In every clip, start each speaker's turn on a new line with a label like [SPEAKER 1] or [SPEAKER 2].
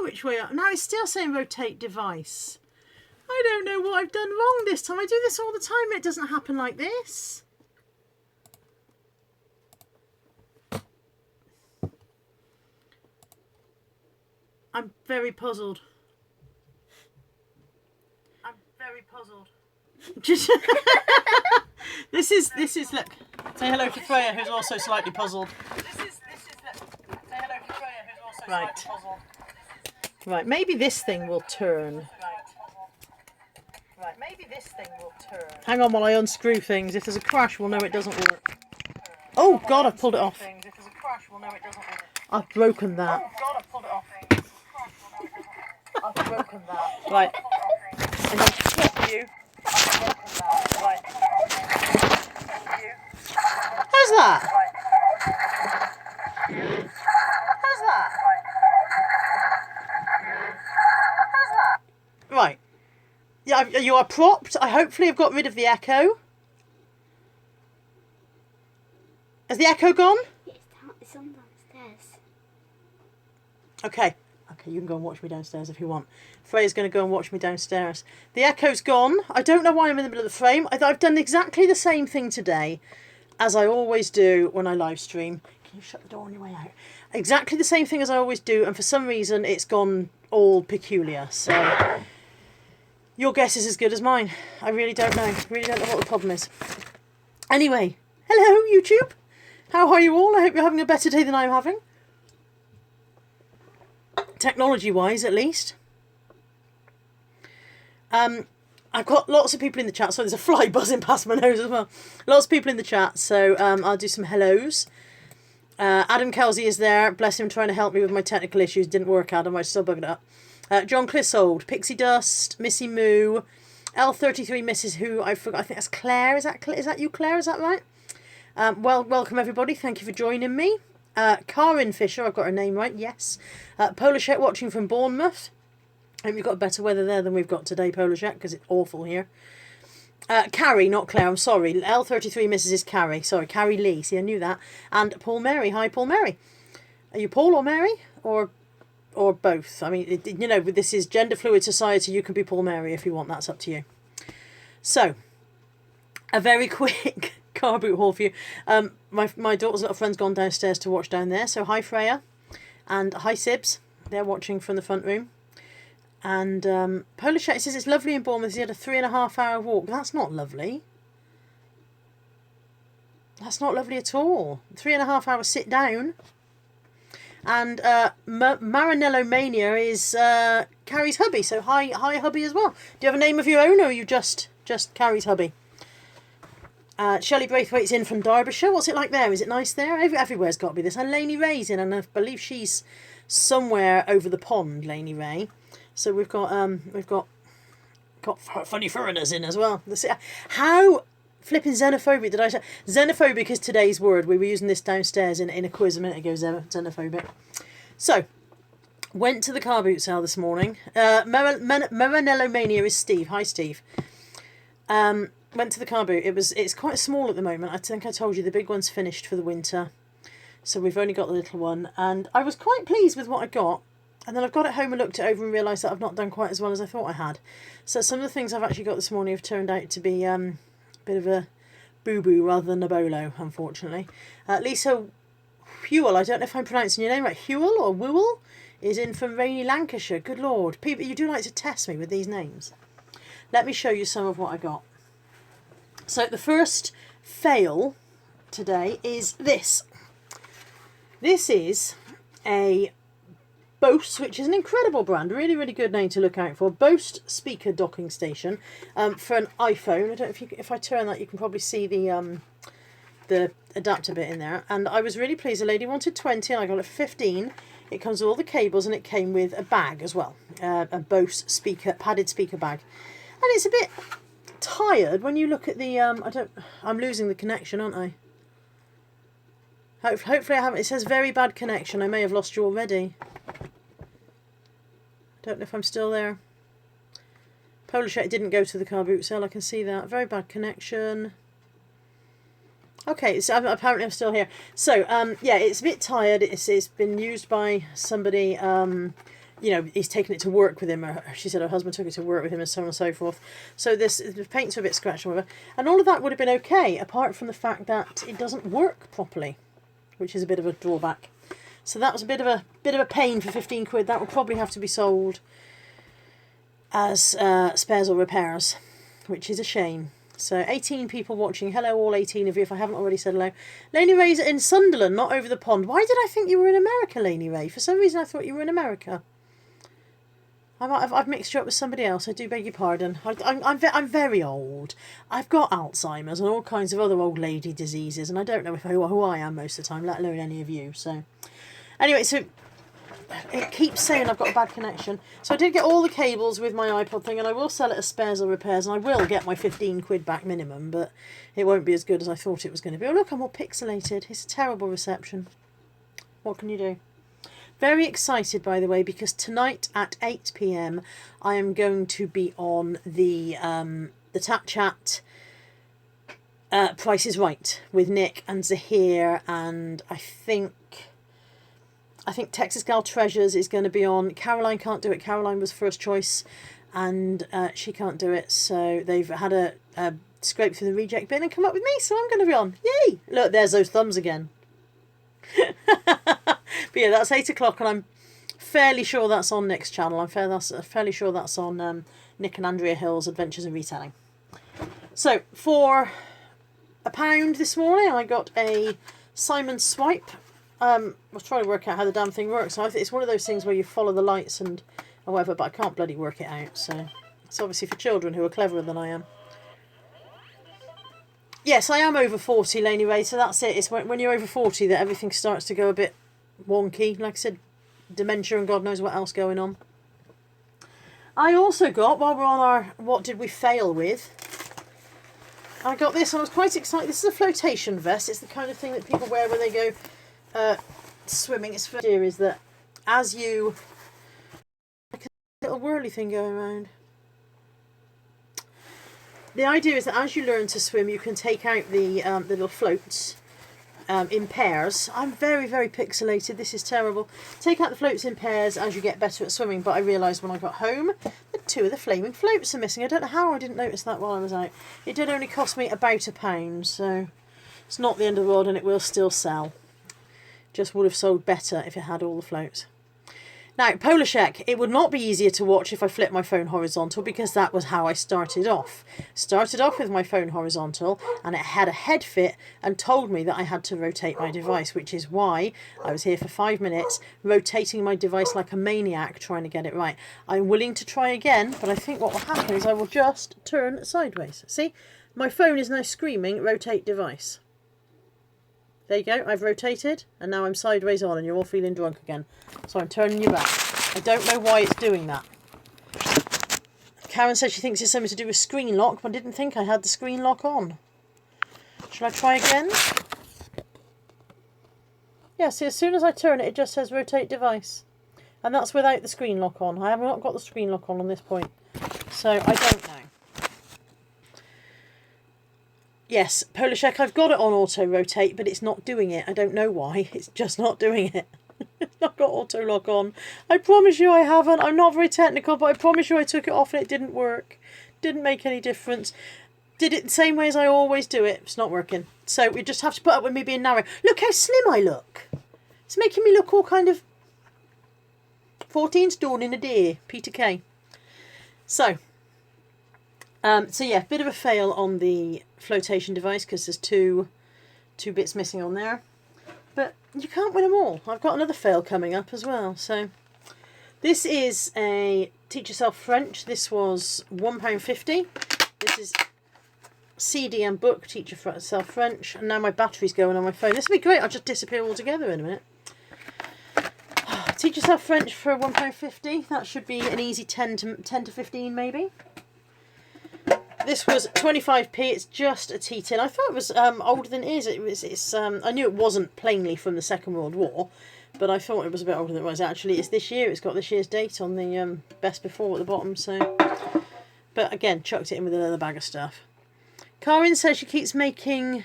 [SPEAKER 1] know which way up. Now it's still saying rotate device. I don't know what I've done wrong this time. I do this all the time and it doesn't happen like this. I'm very puzzled. I'm very puzzled. Just this is look. Say hello to Freya, who's also slightly puzzled. This is look. Say hello to Freya, who's also slightly puzzled. Right, maybe this thing will turn. Right, maybe this thing will turn. Hang on while I unscrew things. If there's a crash, we'll know it doesn't work. Oh God, I've pulled it off. I've broken that. Oh God, I've pulled it off. I've broken that. Right. I'm going to swap you. Right. How's that? How's that? Right. Yeah, you are propped. I hopefully have got rid of the echo. Has the echo gone?
[SPEAKER 2] Yeah, it's on downstairs.
[SPEAKER 1] Okay. Okay, you can go and watch me downstairs if you want. Freya's going to go and watch me downstairs. The echo's gone. I don't know why I'm in the middle of the frame. I've done exactly the same thing today as I always do when I live stream. Can you shut the door on your way out? Exactly the same thing as I always do, and for some reason it's gone all peculiar. So your guess is as good as mine. I really don't know. I really don't know what the problem is. Anyway, hello YouTube. How are you all? I hope you're having a better day than I'm having. Technology-wise, at least. I've got lots of people in the chat. So there's a fly buzzing past my nose as well. Lots of people in the chat. So I'll do some hellos. Adam Kelsey is there. Bless him, trying to help me with my technical issues. Didn't work, Adam. I still bugged it up. John Clissold, Pixie Dust, Missy Moo, L33 Mrs. Who, I forgot. I think that's Claire. Is that you, Claire? Is that right? Welcome everybody. Thank you for joining me. Karin Fisher, I've got her name right, yes. Polachette watching from Bournemouth. I hope you've got better weather there than we've got today, Polachette, because it's awful here. Carrie, not Claire, I'm sorry. L33 Mrs. is Carrie. Sorry, Carrie Lee. See, I knew that. And Paul Mary. Hi, Paul Mary. Are you Paul or Mary? Or both? I mean, you know, this is gender fluid society. You can be Paul Mary if you want. That's up to you. So, a very quick car boot haul for you. My daughter's little friend's gone downstairs to watch down there. So hi Freya, and hi Sibs. They're watching from the front room. And Polachette says it's lovely in Bournemouth. He had a 3.5 hour walk. That's not lovely. That's not lovely at all. 3.5 hours sit down. And Marinello Mania is Carrie's hubby. So hi hubby as well. Do you have a name of your own, or are you just Carrie's hubby? Shelley Braithwaite's in from Derbyshire. What's it like there? Is it nice there? Everywhere's got to be this. And Lainey Ray's in, and I believe she's somewhere over the pond, Lainey Ray. So we've got funny foreigners in as well. How flipping xenophobic did I say? Xenophobic is today's word. We were using this downstairs in a quiz a minute ago. Xenophobic. So went to the car boot sale this morning. Marinello Mania is Steve. Hi Steve. Went to the car boot. It's quite small at the moment. I think I told you the big one's finished for the winter. So we've only got the little one. And I was quite pleased with what I got. And then I've got it home and looked it over and realised that I've not done quite as well as I thought I had. So some of the things I've actually got this morning have turned out to be a bit of a boo-boo rather than a bolo, unfortunately. Lisa Hewell, I don't know if I'm pronouncing your name right. Hewell or Wewell is in from rainy Lancashire. Good Lord. People, you do like to test me with these names. Let me show you some of what I got. So the first fail today is this. This is a Bose, which is an incredible brand, really, really good name to look out for. Bose speaker docking station for an iPhone. I don't know if I turn that, you can probably see the adapter bit in there. And I was really pleased. The lady wanted 20 and I got it 15. It comes with all the cables and it came with a bag as well, a Bose padded speaker bag. And it's a bit tired when you look at the I'm losing the connection, aren't I? Hopefully I haven't. It says very bad connection. I may have lost you already. Don't know if I'm still there. Polachette didn't go to the car boot sale. I can see that. Very bad connection. Okay, so apparently I'm still here. So yeah, it's a bit tired. It's been used by somebody you know, he's taken it to work with him, or she said her husband took it to work with him, and so on and so forth. So the paints are a bit scratched and whatever. And all of that would have been okay, apart from the fact that it doesn't work properly, which is a bit of a drawback. So that was a bit of a pain for 15 quid. That would probably have to be sold as spares or repairs, which is a shame. So 18 people watching. Hello all 18 of you, if I haven't already said hello. Laney Ray's in Sunderland, not over the pond. Why did I think you were in America, Laney Ray? For some reason I thought you were in America. I've mixed you up with somebody else. I do beg your pardon. I'm very old. I've got Alzheimer's and all kinds of other old lady diseases, and I don't know who I am most of the time, let alone any of you. So anyway, so it keeps saying I've got a bad connection. So I did get all the cables with my iPod thing, and I will sell it as spares or repairs, and I will get my 15 quid back minimum, but it won't be as good as I thought it was going to be. Oh look, I'm all pixelated. It's a terrible reception. What can you do? Very excited, by the way, because tonight at 8 p.m. I am going to be on the Tap Chat Price is Right with Nick and Zahir, and I think Texas Gal Treasures is going to be on. Caroline can't do it. Caroline was first choice, and she can't do it, so they've had a scrape through the reject bin and come up with me, so I'm going to be on. Yay! Look, there's those thumbs again. But yeah, that's 8 o'clock, and I'm fairly sure that's on Nick's channel. I'm fairly sure that's on Nick and Andrea Hill's Adventures in Retelling. So for £1 this morning, I got a Simon Swipe. I was trying to work out how the damn thing works. So I think it's one of those things where you follow the lights and whatever, but I can't bloody work it out. So it's obviously for children who are cleverer than I am. Yes, I am over 40, Laney Ray, so that's it. It's when you're over 40 that everything starts to go a bit wonky. Like I said, dementia and God knows what else going on. I also got, while we're on our what did we fail with, I got this and I was quite excited. This is a flotation vest. It's the kind of thing that people wear when they go swimming. Its idea is that as you... like a little whirly thing going around. The idea is that as you learn to swim, you can take out the little floats in pairs. I'm very, very pixelated. This is terrible. Take out the floats in pairs as you get better at swimming. But I realised when I got home that 2 of the flaming floats are missing. I don't know how I didn't notice that while I was out. It did only cost me about £1, so it's not the end of the world, and it will still sell. Just would have sold better if it had all the floats. Now, Polashek, it would not be easier to watch if I flipped my phone horizontal, because that was how I started off. Started off with my phone horizontal, and it had a head fit and told me that I had to rotate my device, which is why I was here for 5 minutes, rotating my device like a maniac, trying to get it right. I'm willing to try again, but I think what will happen is I will just turn sideways. See? My phone is now screaming, rotate device. There you go, I've rotated, and now I'm sideways on, and you're all feeling drunk again. So I'm turning you back. I don't know why it's doing that. Karen says she thinks it's something to do with screen lock, but I didn't think I had the screen lock on. Shall I try again? Yeah, see, as soon as I turn it, it just says rotate device. And that's without the screen lock on. I have not got the screen lock on this point. So I don't know. Yes, Polashek, I've got it on auto rotate, but it's not doing it. I don't know why. It's just not doing it. It's not got auto lock on. I promise you I haven't. I'm not very technical, but I promise you I took it off and it didn't work. Didn't make any difference. Did it the same way as I always do it. It's not working. So we just have to put up with me being narrow. Look how slim I look. It's making me look all kind of 14 stone in a day. Peter Kay. So yeah, bit of a fail on the flotation device because there's two bits missing on there. But you can't win them all. I've got another fail coming up as well. So this is a Teach Yourself French. This was £1.50. This is CD and book, Teach Yourself French. And now my battery's going on my phone. This will be great. I'll just disappear altogether in a minute. Teach Yourself French for £1.50. That should be an easy 10 to 15 maybe. This was 25p. It's just a tea tin. I thought it was older than it is. I knew it wasn't plainly from the Second World War, but I thought it was a bit older than it was. Actually, it's this year. It's got this year's date on the best before at the bottom. So, but again, chucked it in with another bag of stuff. Karin says she keeps making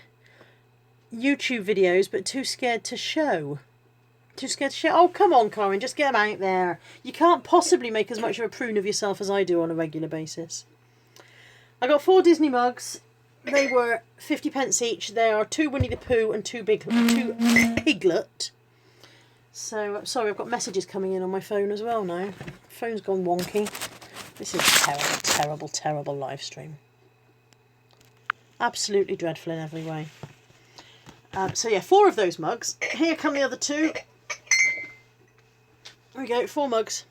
[SPEAKER 1] YouTube videos, but too scared to show. Too scared to share? Oh, come on, Corin, just get them out there. You can't possibly make as much of a prune of yourself as I do on a regular basis. I got 4 Disney mugs. They were 50p each. They are 2 Winnie the Pooh and 2 Piglet. So, sorry, I've got messages coming in on my phone as well now. Phone's gone wonky. This is a terrible, terrible, terrible live stream. Absolutely dreadful in every way. So yeah, 4 of those mugs. Here come the other 2. There we go, 4 mugs.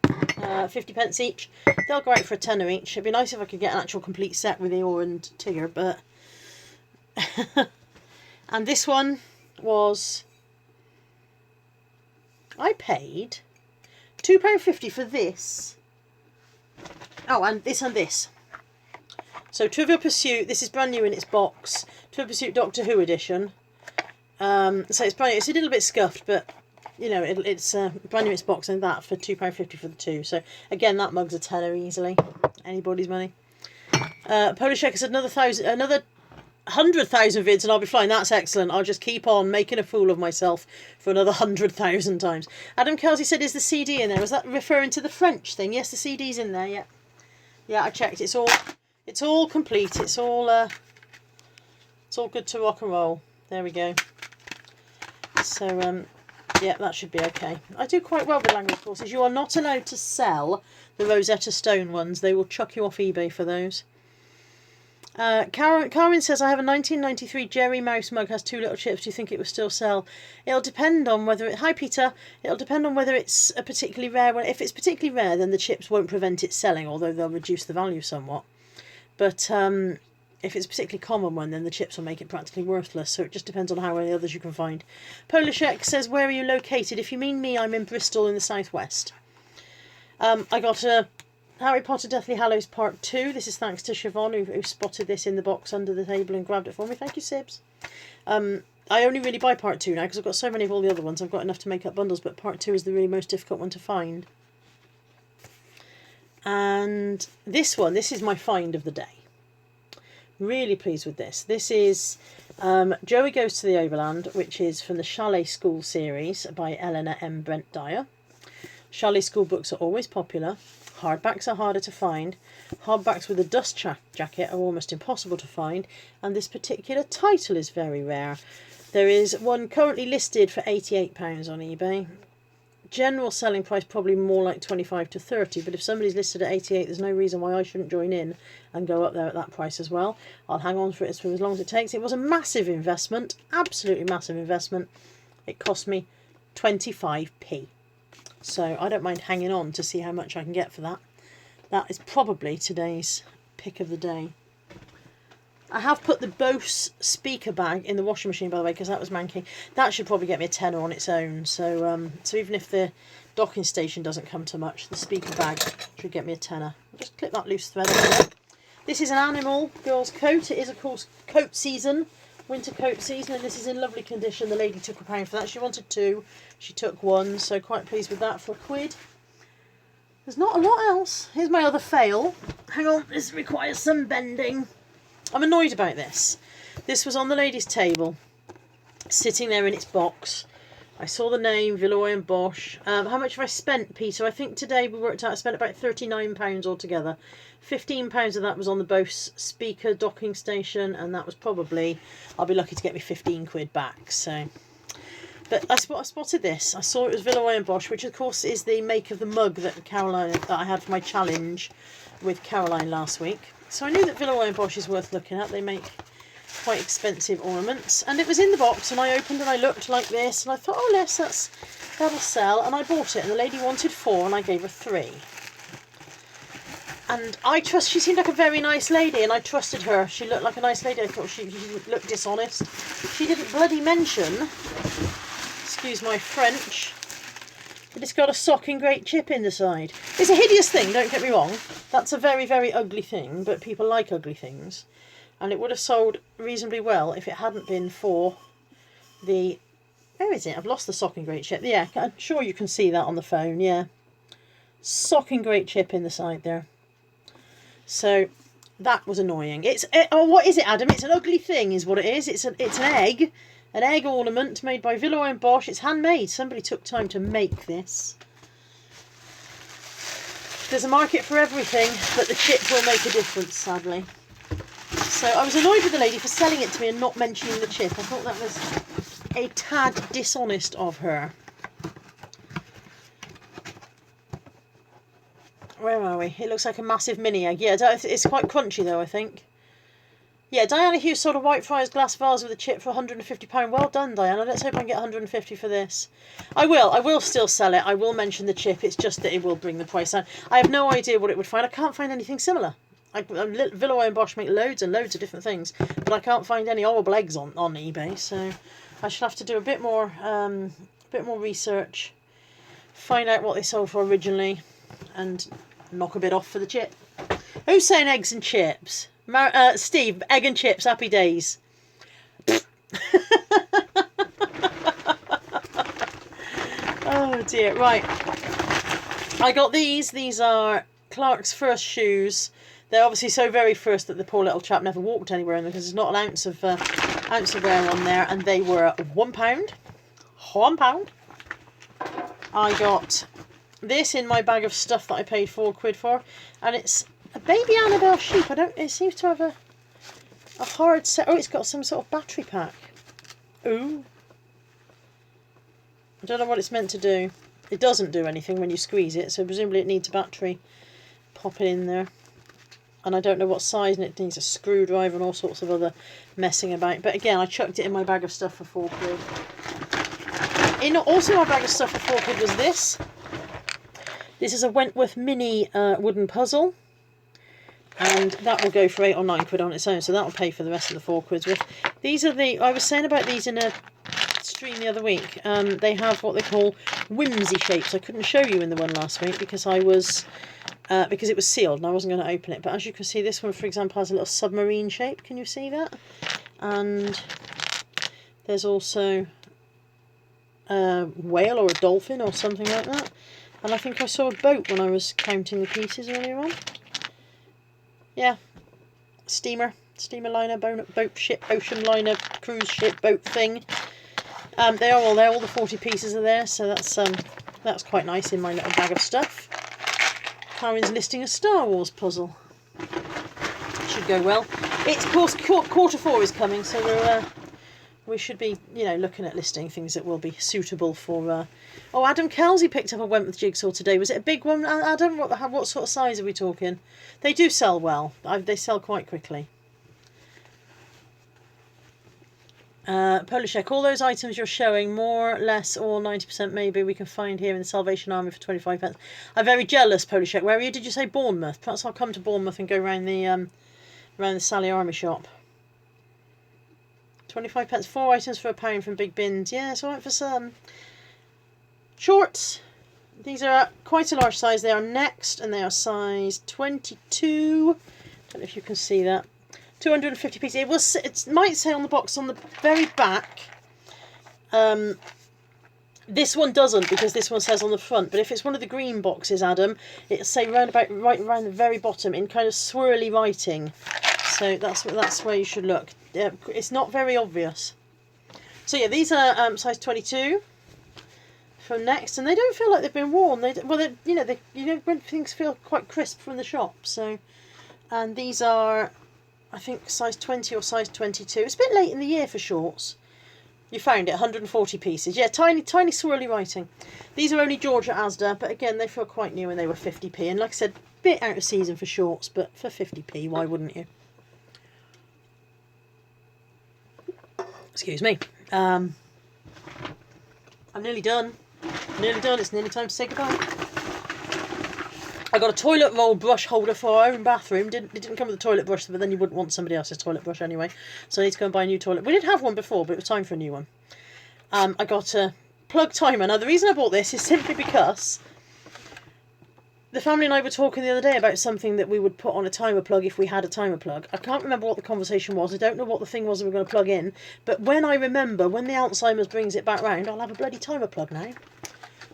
[SPEAKER 1] 50p each. They'll go out for a tenner each. It'd be nice if I could get an actual complete set with Eeyore and Tigger, but... And this one was... I paid £2.50 for this. Oh, and this and this. So Trivial Pursuit, this is brand new in its box. Trivial Pursuit Doctor Who edition. So it's brand new. It's a little bit scuffed, but you know it's brand new in its box, and that for £2.50 for the 2. So again, that mug's a tenner easily. Anybody's money. Polish Checker said another 100,000 vids and I'll be flying. That's excellent. I'll just keep on making a fool of myself for another 100,000 times. Adam Kelsey said, is the CD in there? Was that referring to the French thing? Yes, the CD's in there. Yeah, yeah. I checked. It's all complete. It's all good to rock and roll. There we go. So yeah, that should be okay. I do quite well with language courses. You are not allowed to sell the Rosetta Stone ones. They will chuck you off eBay for those. Carmen says, I have a 1993 Jerry Mouse mug, has 2 little chips. Do you think it will still sell? It'll depend on whether it... Hi, Peter. It'll depend on whether it's a particularly rare one. If it's particularly rare, then the chips won't prevent it selling, although they'll reduce the value somewhat. But if it's a particularly common one, then the chips will make it practically worthless. So it just depends on how many others you can find. Polishek says, where are you located? If you mean me, I'm in Bristol in the southwest. I got a Harry Potter Deathly Hallows Part 2. This is thanks to Siobhan, who spotted this in the box under the table and grabbed it for me. Thank you, Sibs. I only really buy Part 2 now because I've got so many of all the other ones. I've got enough to make up bundles, but Part 2 is the really most difficult one to find. And this one, this is my find of the day. Really pleased with this. This is Joey Goes to the Overland, which is from the Chalet School series by Eleanor M. Brent Dyer. Chalet School books are always popular. Hardbacks are harder to find. Hardbacks with a dust jacket are almost impossible to find. And this particular title is very rare. There is one currently listed for £88 on eBay. General selling price probably more like 25 to 30, but if somebody's listed at 88, there's no reason why I shouldn't join in and go up there at that price as well. I'll hang on for it for as long as it takes. It was a massive investment, absolutely massive investment. It cost me 25p. So I don't mind hanging on to see how much I can get for that. That is probably today's pick of the day. I have put the Bose speaker bag in the washing machine, by the way, because that was manky. That should probably get me a tenner on its own. So so even if the docking station doesn't come to much, the speaker bag should get me a tenner. I'll just clip that loose thread on there. This is an animal girl's coat. It is, of course, coat season, winter coat season, and this is in lovely condition. The lady took £1 for that. She wanted 2. She took 1, so quite pleased with that for £1. There's not a lot else. Here's my other fail. Hang on, this requires some bending. I'm annoyed about this. This was on the lady's table, sitting there in its box. I saw the name, Villeroy Boch. How much have I spent, Peter? I think today we worked out I spent about £39 altogether. £15 of that was on the Bose speaker docking station, and that was probably, I'll be lucky to get me £15 back. So, but I spotted this. I saw it was Villeroy Boch, which of course is the make of the mug that I had for my challenge with Caroline last week. So I knew that Villeroy Boch is worth looking at. They make quite expensive ornaments. And it was in the box, and I opened and I looked like this, and I thought, oh yes, that'll sell. And I bought it, and the lady wanted 4, and I gave her 3. And she seemed like a very nice lady, and I trusted her. She looked like a nice lady. I thought she looked dishonest. She didn't bloody mention, excuse my French, that it's got a socking great chip in the side. It's a hideous thing, don't get me wrong. That's a very, very ugly thing, but people like ugly things. And it would have sold reasonably well if it hadn't been for the... Where is it? I've lost the socking great chip. Yeah, I'm sure you can see that on the phone, yeah. Socking great chip in the side there. So that was annoying. What is it, Adam? It's an ugly thing is what it is. It's an egg, An egg ornament made by Villeroy Boch. It's handmade. Somebody took time to make this. There's a market for everything, but the chip will make a difference, sadly. So I was annoyed with the lady for selling it to me and not mentioning the chip. I thought that was a tad dishonest of her. Where are we? It looks like a massive mini egg. Yeah, it's quite crunchy though, I think. Yeah, Diana Hughes sold a Whitefriars glass vase with a chip for £150. Well done, Diana. Let's hope I can get £150 for this. I will still sell it. I will mention the chip. It's just that it will bring the price down. I have no idea what it would find. I can't find anything similar. Villeroy and Boch make loads and loads of different things, but I can't find any horrible eggs on eBay. So I should have to do a bit more research, find out what they sold for originally, and knock a bit off for the chip. Who's saying eggs and chips? Steve, egg and chips, happy days. Oh dear, right. I got these. These are Clark's first shoes. They're obviously so very first that the poor little chap never walked anywhere in them because there's not an ounce of wear on there, and they were £1. £1. I got this in my bag of stuff that I paid £4 for, and it's a baby Annabelle sheep. It seems to have a hard set. Oh, it's got some sort of battery pack. Ooh. I don't know what it's meant to do. It doesn't do anything when you squeeze it, so presumably it needs a battery. Pop it in there. And I don't know what size, and it needs a screwdriver and all sorts of other messing about. But again, I chucked it in my bag of stuff for £4. Also my bag of stuff for £4 was this. This is a Wentworth mini wooden puzzle. And that will go for £8 or £9 on its own, so that will pay for the rest of the £4 worth. These are I was saying about these in a stream the other week. They have what they call whimsy shapes. I couldn't show you in the one last week because it was sealed and I wasn't going to open it. But as you can see, this one, for example, has a little submarine shape. Can you see that? And there's also a whale or a dolphin or something like that. And I think I saw a boat when I was counting the pieces earlier on. Yeah, steamer liner, boat ship, ocean liner, cruise ship, boat thing. They are all there. All the 40 pieces are there, so that's quite nice in my little bag of stuff. Karen's listing a Star Wars puzzle. Should go well. It's of course Q4 is coming, so we should be looking at listing things that will be suitable for. Oh, Adam Kelsey picked up a Wentworth jigsaw today. Was it a big one, Adam? What sort of size are we talking? They do sell well. They sell quite quickly. Polish Check, all those items you're showing, more, less, or 90% maybe, we can find here in the Salvation Army for 25 pence. I'm very jealous, Polish Check. Where are you? Did you say Bournemouth? Perhaps I'll come to Bournemouth and go around the Sally Army shop. 25 pence, 4 items for £1 from Big Bins. Yeah, it's alright for some. Shorts. These are quite a large size. They are Next, and they are size 22. Don't know if you can see that. 250 pieces. It might say on the box on the very back. This one doesn't, because this one says on the front. But if it's one of the green boxes, Adam, it'll say right around the very bottom in kind of swirly writing. So that's where you should look. It's not very obvious. So yeah, these are size 22 from Next, and they don't feel like they've been worn. When things feel quite crisp from the shop. So, and these are, I think, size 20 or size 22. It's a bit late in the year for shorts. You found it, 140 pieces. Yeah, tiny swirly writing. These are only Georgia Asda, but again, they feel quite new, and they were 50p. And like I said, a bit out of season for shorts, but for 50p, why wouldn't you? Excuse me. I'm nearly done. It's nearly time to say goodbye. I got a toilet roll brush holder for our own bathroom. It didn't come with a toilet brush, but then you wouldn't want somebody else's toilet brush anyway. So I need to go and buy a new toilet. We did have one before, but it was time for a new one. I got a plug timer. Now, the reason I bought this is simply because the family and I were talking the other day about something that we would put on a timer plug if we had a timer plug. I can't remember what the conversation was. I don't know what the thing was that we were going to plug in. But when I remember, when the Alzheimer's brings it back round, I'll have a bloody timer plug now.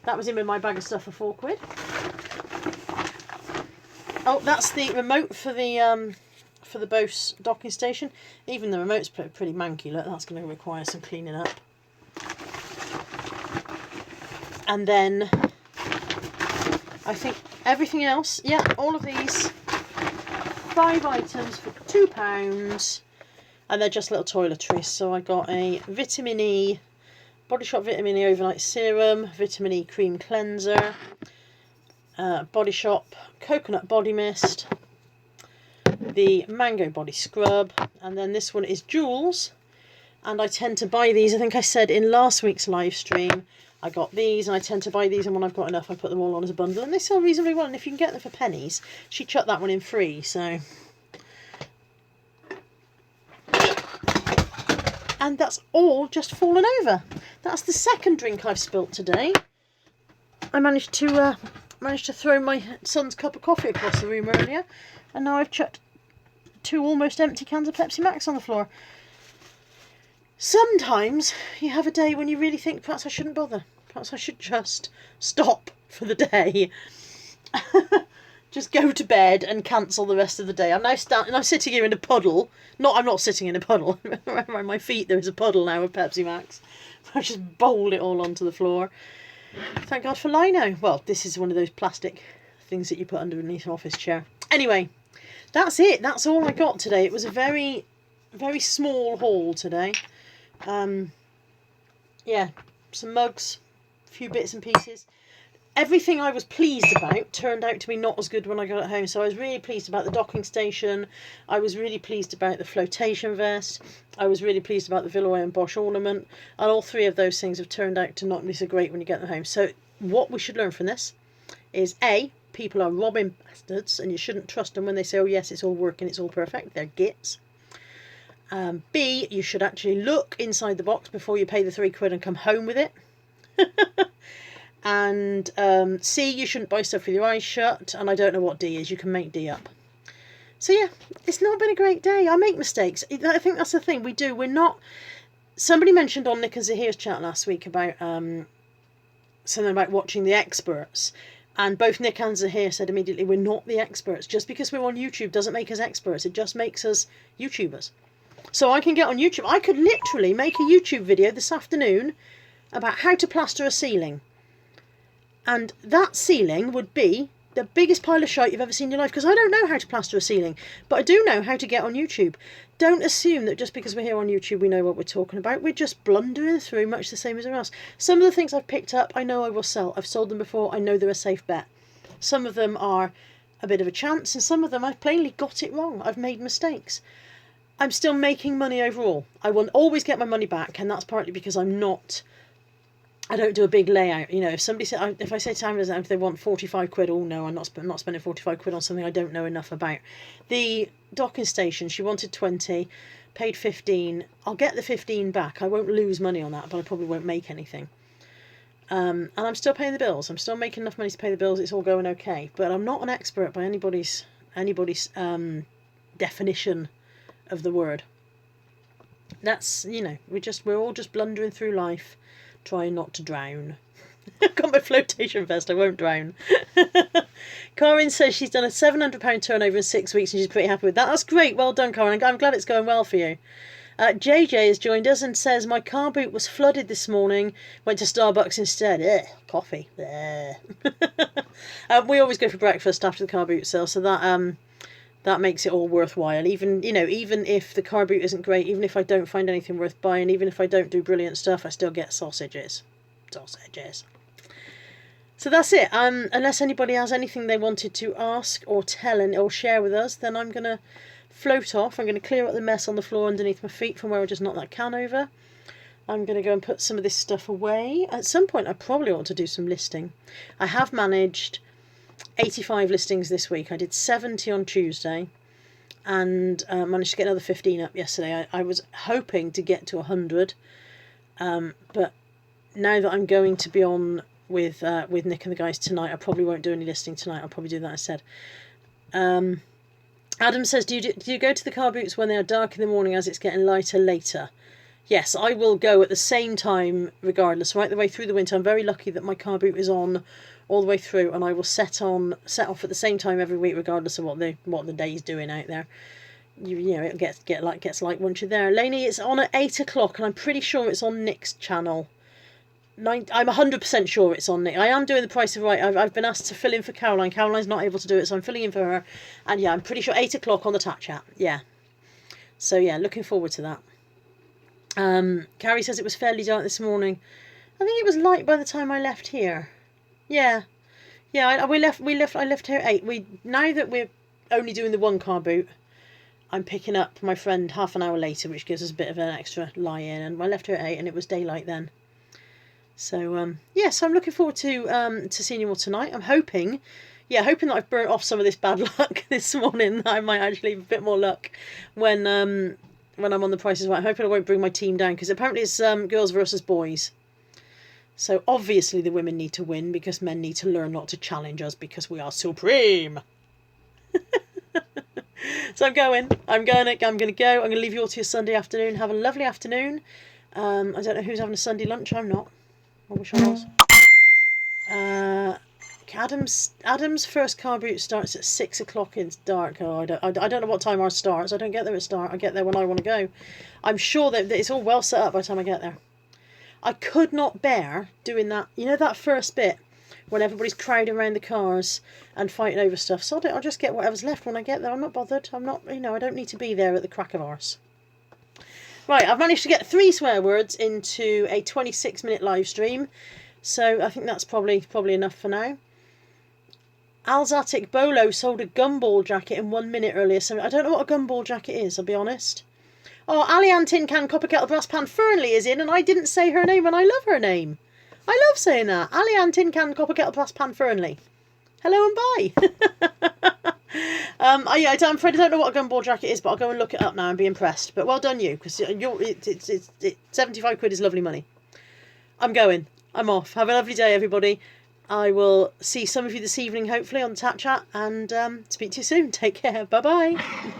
[SPEAKER 1] That was in with my bag of stuff for £4. Oh, that's the remote for the for the Boch docking station. Even the remote's pretty manky. Look, that's going to require some cleaning up. And then I think everything else, yeah, all of these 5 items for £2, and they're just little toiletries. So I got a vitamin E, Body Shop Vitamin E Overnight Serum, Vitamin E Cream Cleanser, Body Shop Coconut Body Mist, the Mango Body Scrub, and then this one is Jules. And I tend to buy these, I think I said in last week's live stream, I got these, and I tend to buy these, and when I've got enough I put them all on as a bundle, and they sell reasonably well, and if you can get them for pennies, she chucked that one in free, so... And that's all just fallen over. That's the second drink I've spilt today. I managed to throw my son's cup of coffee across the room earlier, and now I've chucked 2 almost empty cans of Pepsi Max on the floor. Sometimes you have a day when you really think, perhaps I shouldn't bother. Perhaps I should just stop for the day. Just go to bed and cancel the rest of the day. I'm now sitting here in a puddle. I'm not sitting in a puddle. Around my feet there is a puddle now of Pepsi Max. I've just bowled it all onto the floor. Thank God for lino. Well, this is one of those plastic things that you put underneath an office chair. Anyway, that's it. That's all I got today. It was a very, very small haul today. Yeah, some mugs, a few bits and pieces. Everything I was pleased about turned out to be not as good when I got it home. So I was really pleased about the docking station. I was really pleased about the flotation vest. I was really pleased about the Villeroy Boch ornament. And all 3 of those things have turned out to not be so great when you get them home. So what we should learn from this is A, people are robbing bastards, and you shouldn't trust them when they say, oh yes, it's all working, it's all perfect. They're gits. B, you should actually look inside the box before you pay the £3 and come home with it. And C, you shouldn't buy stuff with your eyes shut. And I don't know what D is. You can make D up. So yeah, it's not been a great day. I make mistakes. I think that's the thing. We do. We're not... Somebody mentioned on Nick and Zahir's chat last week about something about watching the experts. And both Nick and Zahir said immediately, we're not the experts. Just because we're on YouTube doesn't make us experts. It just makes us YouTubers. So I can get on YouTube. I could literally make a YouTube video this afternoon about how to plaster a ceiling. And that ceiling would be the biggest pile of shite you've ever seen in your life, because I don't know how to plaster a ceiling, but I do know how to get on YouTube. Don't assume that just because we're here on YouTube we know what we're talking about. We're just blundering through much the same as everyone else. Some of the things I've picked up I know I will sell. I've sold them before. I know they're a safe bet. Some of them are a bit of a chance, and some of them I've plainly got it wrong. I've made mistakes. I'm still making money overall. I will always get my money back, and that's partly because I don't do a big layout. You know, if I say to Amazon if they want 45 quid, oh no, I'm not spending 45 quid on something I don't know enough about. The docking station, she wanted 20, paid 15. I'll get the 15 back. I won't lose money on that, but I probably won't make anything. And I'm still paying the bills. I'm still making enough money to pay the bills. It's all going okay. But I'm not an expert by anybody's definition of the word. That's, you know, we're all just blundering through life, trying not to drown. I've got my flotation vest, I won't drown. Corinne says she's done a £700 turnover in 6 weeks and she's pretty happy with that. That's great, well done, Corinne. I'm glad it's going well for you. JJ has joined us and says, my car boot was flooded this morning, went to Starbucks instead. Coffee. We always go for breakfast after the car boot sale, so that makes it all worthwhile. Even if the car boot isn't great, even if I don't find anything worth buying, even if I don't do brilliant stuff, I still get sausages. So that's it. Unless anybody has anything they wanted to ask or tell or share with us, then I'm going to float off. I'm going to clear up the mess on the floor underneath my feet from where I just knocked that can over. I'm going to go and put some of this stuff away. At some point I probably ought to do some listing. I have managed 85 listings this week. I did 70 on Tuesday and managed to get another 15 up yesterday. I was hoping to get to 100, but now that I'm going to be on with Nick and the guys tonight, I probably won't do any listing tonight. I'll probably do that instead. Adam says, do you go to the car boots when they are dark in the morning as it's getting lighter later? Yes, I will go at the same time regardless, right the way through the winter. I'm very lucky that my car boot is on all the way through, and I will set off at the same time every week regardless of what the day's doing out there. it gets like once you're there. Lainey, it's on at 8 o'clock, and I'm pretty sure it's on Nick's channel. I'm 100% sure it's on Nick. I am doing the Price of Right. I've been asked to fill in for Caroline. Caroline's not able to do it, so I'm filling in for her. And yeah, I'm pretty sure 8 o'clock on the Tat Chat. Yeah. So yeah, looking forward to that. Carrie says it was fairly dark this morning. I think it was light by the time I left here. Yeah. Yeah, I left here at 8. Now that we're only doing the 1 car boot, I'm picking up my friend half an hour later, which gives us a bit of an extra lie-in. And I left her at 8 and it was daylight then. So, so I'm looking forward to seeing you all tonight. I'm hoping that I've burnt off some of this bad luck this morning. That I might actually have a bit more luck when I'm on the Price is Right. I'm hoping I won't bring my team down, because apparently it's girls versus boys. So obviously the women need to win, because men need to learn not to challenge us, because we are supreme. So I'm going to go. I'm going to leave you all to your Sunday afternoon. Have a lovely afternoon. I don't know who's having a Sunday lunch. I'm not. I wish I was. Adam's first car boot starts at 6 o'clock. It's dark. Oh, I don't know what time ours starts. I don't get there at start. I get there when I want to go. I'm sure that it's all well set up by the time I get there. I could not bear doing that. You know, that first bit when everybody's crowding around the cars and fighting over stuff. So I'll just get whatever's left when I get there. I'm not bothered. I'm not. I don't need to be there at the crack of arse. Right, I've managed to get 3 swear words into a 26-minute live stream, so I think that's probably enough for now. Alzatic Bolo sold a gumball jacket in 1 minute earlier, so I don't know what a gumball jacket is, I'll be honest. Oh, Alianne Tin Can Copper Kettle Brass Pan Fernley is in, and I didn't say her name, and I love her name. I love saying that. Alianne Tin Can Copper Kettle Brass Pan Fernley. Hello and bye. I'm afraid I don't know what a gumball jacket is, but I'll go and look it up now and be impressed. But well done you, because 75 quid is lovely money. I'm going. I'm off. Have a lovely day, everybody. I will see some of you this evening, hopefully, on the Tat Chat, and speak to you soon. Take care. Bye-bye.